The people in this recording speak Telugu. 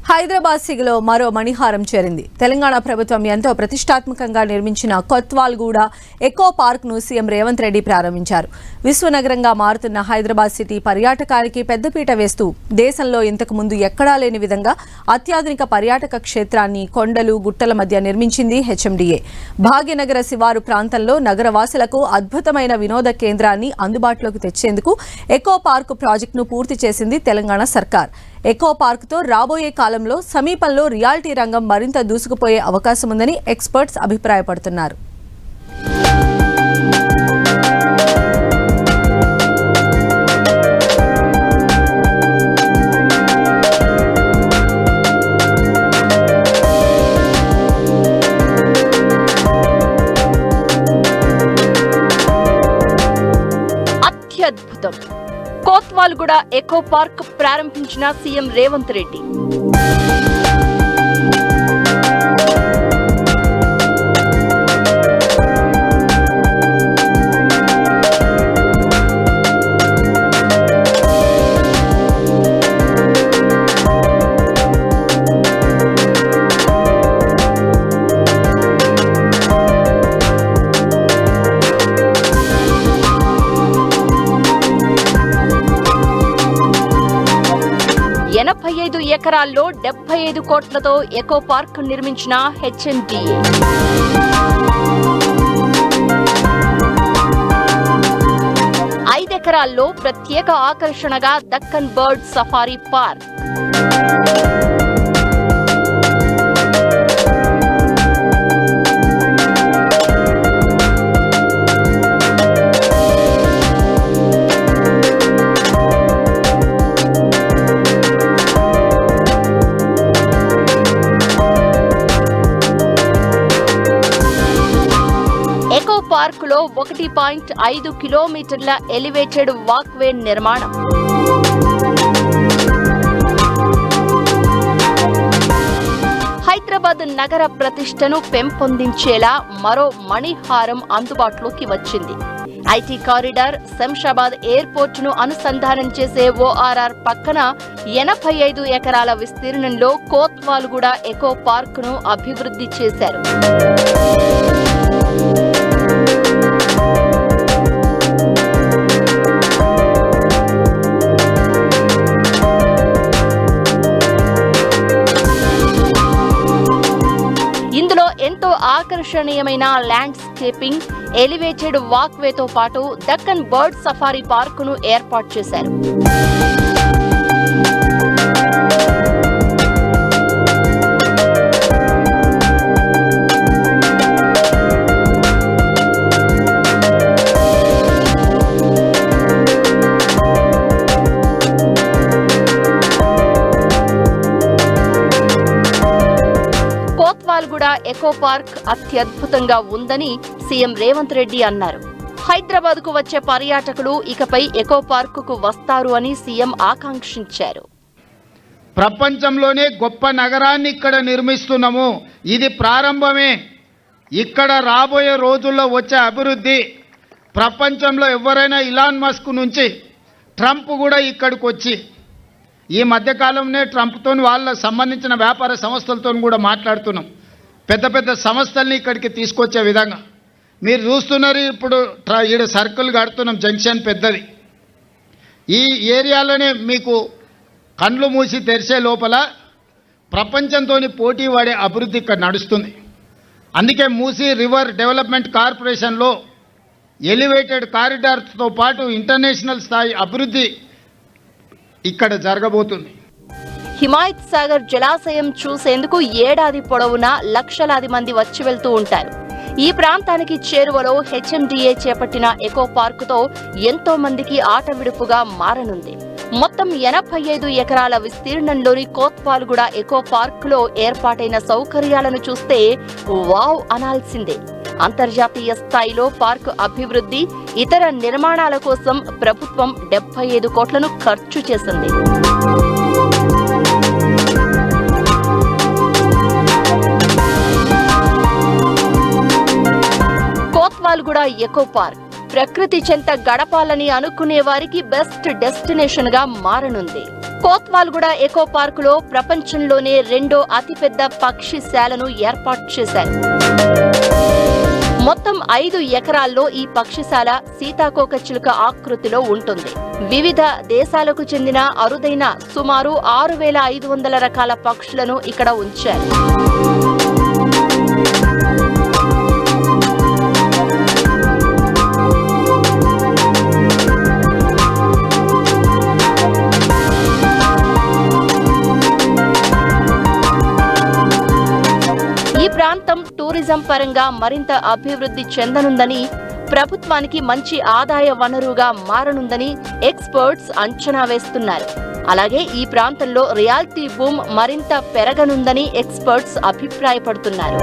హైదరాబాద్ సిగలో మరో మణిహారం చేరింది. తెలంగాణ ప్రభుత్వం ఎంతో ప్రతిష్టాత్మకంగా నిర్మించిన కొత్వాల్గూడ ఎకో పార్క్ ను సీఎం రేవంత్ రెడ్డి ప్రారంభించారు. విశ్వనగరంగా మారుతున్న హైదరాబాద్ సిటీ పర్యాటకానికి పెద్దపీట వేస్తూ దేశంలో ఇంతకు ముందు ఎక్కడా లేని విధంగా అత్యాధునిక పర్యాటక క్షేత్రాన్ని కొండలు గుట్టల మధ్య నిర్మించింది హెచ్ఎండిఏ. భాగ్యనగర శివారు ప్రాంతంలో నగరవాసులకు అద్భుతమైన వినోద కేంద్రాన్ని అందుబాటులోకి తెచ్చేందుకు ఎకో పార్క్ ప్రాజెక్టును పూర్తి చేసింది తెలంగాణ సర్కార్. ఎకో పార్క్ తో రాబోయే కాలంలో సమీపంలో రియాలిటీ రంగం మరింత దూసుకుపోయే అవకాశం ఉందని ఎక్స్పర్ట్స్ అభిప్రాయపడుతున్నారు. అత్యద్భుతం. కొత్వాల్గూడ ఎకో పార్క్ ప్రారంభించిన సీఎం రేవంత్ రెడ్డి. ఎకరాల్లో 75 కోట్లతో ఎకో పార్క్ నిర్మించిన హెచ్ఎండిఏ. ఎకరాల్లో ప్రత్యేక ఆకర్షణగా దక్కన్ బర్డ్ సఫారీ పార్క్. పార్కులో 1.5 కిలోమీటర్ల ఎలివేటెడ్ వాక్వే నిర్మాణం. హైదరాబాద్ నగర ప్రతిష్టను పెంపొందించేలా మరో మణిహారం అందుబాటులోకి వచ్చింది. ఐటీ కారిడార్, శంషాబాద్ ఎయిర్పోర్ట్ ను అనుసంధానం చేసే ఓఆర్ఆర్ పక్కన 85 ఎకరాల విస్తీర్ణంలో కొత్వాల్గూడ ఎకో పార్క్ ను అభివృద్ధి చేశారు. ఇందులో ఎంతో ఆకర్షణీయమైన ల్యాండ్స్కేపింగ్, ఎలివేటెడ్ వాక్వేతో పాటు దక్కన్ బర్డ్ సఫారీ పార్కును ఏర్పాటు చేశారు. కొత్వాల్గూడ ఎకో పార్క్ అత్యద్భుతంగా ఉందని సీఎం రేవంత్ రెడ్డి అన్నారు. హైదరాబాద్ కు వచ్చే పర్యాటకులు ఇకపై ఎకో పార్క్ కు వస్తారు అని సీఎం ఆకాంక్షించారు. ప్రపంచంలోనే గొప్ప నగరాన్ని ఇక్కడ నిర్మిస్తున్నాము. ఇది ప్రారంభమే. ఇక్కడ రాబోయే రోజుల్లో వచ్చే అభివృద్ధి ప్రపంచంలో ఎవరైనా ఇలాన్ మస్క్ నుంచి ట్రంప్ కూడా ఇక్కడికి వచ్చి ఈ మధ్యకాలంలో ట్రంప్తో వాళ్ళ సంబంధించిన వ్యాపార సంస్థలతో కూడా మాట్లాడుతున్నాం. పెద్ద పెద్ద సంస్థల్ని ఇక్కడికి తీసుకొచ్చే విధంగా మీరు చూస్తున్నారు. ఇప్పుడు ఈడ సర్కిల్ కడుతున్నాం, జంక్షన్ పెద్దది. ఈ ఏరియాలోనే మీకు కండ్లు మూసి తెరిచే లోపల ప్రపంచంతో పోటీ పడే అభివృద్ధి ఇక్కడ నడుస్తుంది. అందుకే మూసీ రివర్ డెవలప్మెంట్ కార్పొరేషన్లో ఎలివేటెడ్ కారిడార్తో పాటు ఇంటర్నేషనల్ స్థాయి అభివృద్ధి ఇక్కడ జరగబోతుంది. హిమాయత్ సాగర్ జలాశయం చూసేందుకు ఏడాది పొడవునా లక్షలాది మంది వచ్చి వెళ్తూ ఉంటారు. ఈ ప్రాంతానికి చేరువలో హెచ్ఎండిఏ చేపట్టిన ఎకో పార్క్ తో ఎంతో మందికి ఆట విడుపుగా మారనుంది. మొత్తం 85 ఎకరాల విస్తీర్ణంలోని కొత్వాల్గూడ ఎకో పార్క్ లో ఏర్పాటైన సౌకర్యాలను చూస్తే వావ్ అనాల్సిందే. అంతర్జాతీయ స్థాయిలో పార్క్ అభివృద్ధి, ఇతర నిర్మాణాల కోసం ప్రభుత్వం 75 కోట్లను ఖర్చు చేసింది. కొత్వాల్గూడ ఎకో పార్క్ ప్రకృతి చెంత గడపాలని అనుకునే వారికి బెస్ట్ డెస్టినేషన్ గా మారనుంది. కోత్వాల్గూడ ఎకో పార్క్ లో ప్రపంచంలోనే 2వ అతిపెద్ద పక్షిశాలను ఏర్పాటు చేశారు. మొత్తం 5 ఎకరాల్లో ఈ పక్షిశాల సీతాకోకచిలుక ఆకృతిలో ఉంటుంది. వివిధ దేశాలకు చెందిన అరుదైన సుమారు 6500 రకాల పక్షులను ఇక్కడ ఉంచారు. ఈ ప్రాంతం టూరిజం పరంగా మరింత అభివృద్ధి చెందనుందని, ప్రభుత్వానికి మంచి ఆదాయ వనరుగా మారనుందని ఎక్స్పర్ట్స్ అంచనా వేస్తున్నారు. అలాగే ఈ ప్రాంతంలో రియాలిటీ బూమ్ మరింత పెరగనుందని ఎక్స్పర్ట్స్ అభిప్రాయపడుతున్నారు.